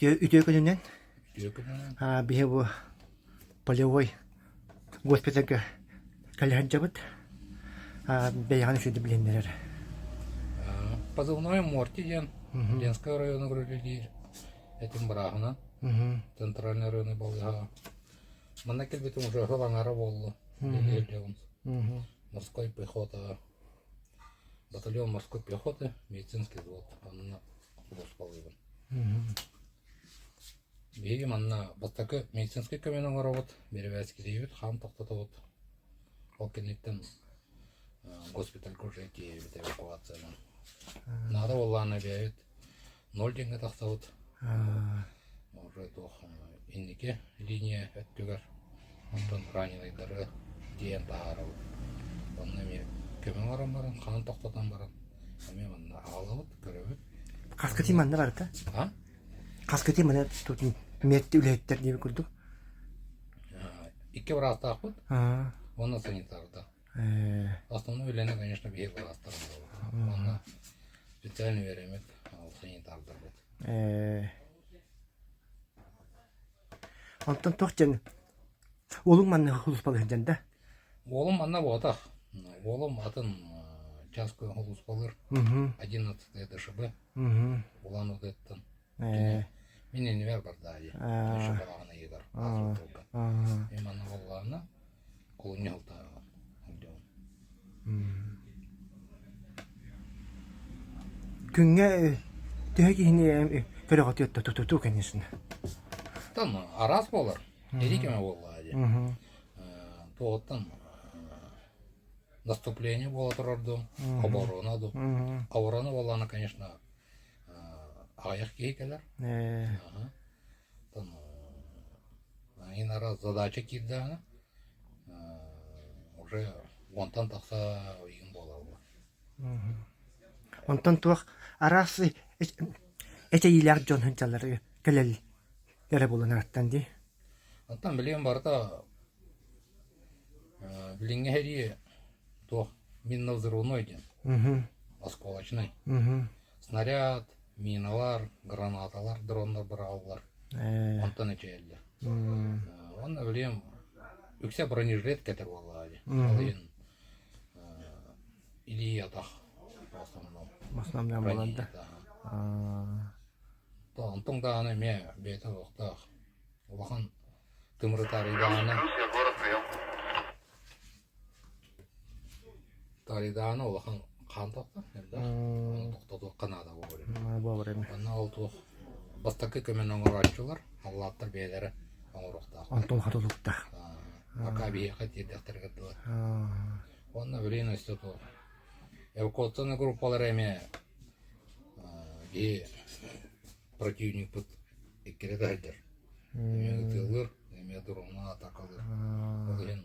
Ütüyor gününden. Tükünün. Bihe bu полевой госпитальга калян жабыт. Бейганы сөйді білендерер. Позывной Морти ден. Ленского района грузили. Этим брахна. Центральный район Болгара. Мана келбетим уже голангара болду. Морской пехота. Батальон морской пехоты. Медицинский взвод. Анна Боспалыван. Беги манна бастакы медицинский каменный работ. Беревецкий дейбет. Хан тоқтатывыт. Ол кенеттен госпиталь кружейки эвакуацияны. Надо олланы бейбет. 0 деньги тақтавыт. Уже тух иннеке линия өттүгер. Онтон раненыйдары дейін тағарабыт. Онна мен көмен арам баран, хан тоқтатан баран. Мен манна алабыт, көрөбіт. Қасқы манна бар да? Қасқы манна тұтын метті үлеттер дейбі күрдік? Икке бір астақпыт. Оны санитарда. Основной үлені, конечно, бейі бір астарында. Оны специальный веремет санитардар бұд. Онтан тоқчен олың манна құлыс балы хәден да? Олым манна бұғатақ. Олым атын часткой құлыс балыр. 11 ДШБ. Улан ұдеттін. Мен енівер бар да. Дөші балағына егір. Мен манна болғаны қолын елді. Күнге түйе кейіне көрі ғаты өтті тұту кәнесін. Тан арас болар. Ерекеме болға. Тоғыттан наступление бола тұрарды. Оборонаду. Оборона болғаны, конечно, аяқ кейкелер. Ин арас задача кейді. Уже онтан тақса үйін болар. Онтан туақ арасы әте елер жон хынчалары кәлел әрі болын араттан дей. Онтан білген барда білінге әрі туақ минно взрывной ден. Осколочный. Снаряд, миналар, гранаталар, дрондар бір аулар. Онтан әче әлді. Оны білген үксе бронежилет кәтір болғады. Алайын Илья тақ. Масынамдан боланда. Онтың дағаны мен бейті оқтақ. Олақан тымры таридағаны. Таридағаны олақан қан тоқты. Тоқтады қанада болырын. Онна ол тоқ. Бастақы көмен оңыр атшылар. Аллаттар бейлері оңыр оқтақ. Онтың қатылықта. Ака бейеқа тердектер кәдді. Онна білейін өсті тоқ. Эвакуационный группалар әме бей противник бұд еккереді әлдер. Әме ұтылыр, әме дұрымына атақалыр. Олығын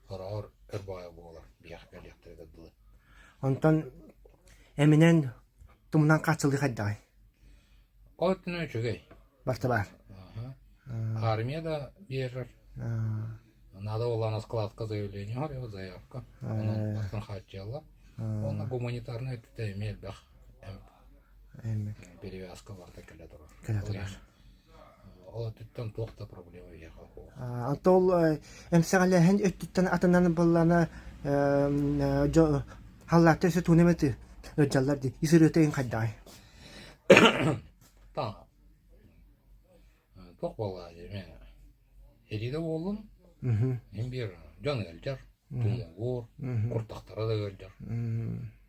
қарағыр әрбайы болар, бейақ бәлектер кәдді. Онтан әмінен тұмынан қатсылды қайдай? Қауыттың өчігей. Басты бар? Армияда берір. Надо олана складка заявление, говорю, заявка. Оның басын хатчалы. Оны гуманитарный өтті әмел бәқ перевязка бар да кәлі тұрар. Ол өттіттен тоқта проблема еға қоқ. Антол әмсіғалі ән өттіттен атынан боланы халлаты өсі түнеметі өтжалар дей. Исір өтейін қайдай? Таң. Тоқ болға деме. Ериді болын. Мен бір жан әлдер. Тұңғыр, құртақтары да көлдер,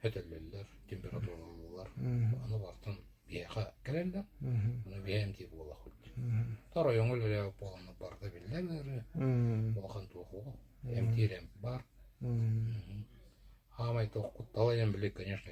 өтелелер, температуралылар. Оны бартын бейқа кәлелдер, оны бейім дейіп ола құлды. Тара өңіл өлі боланы барды белдері, болған тұқуы, әмтер әмп бар. Амай тоқ құтталы әм білек, конечно,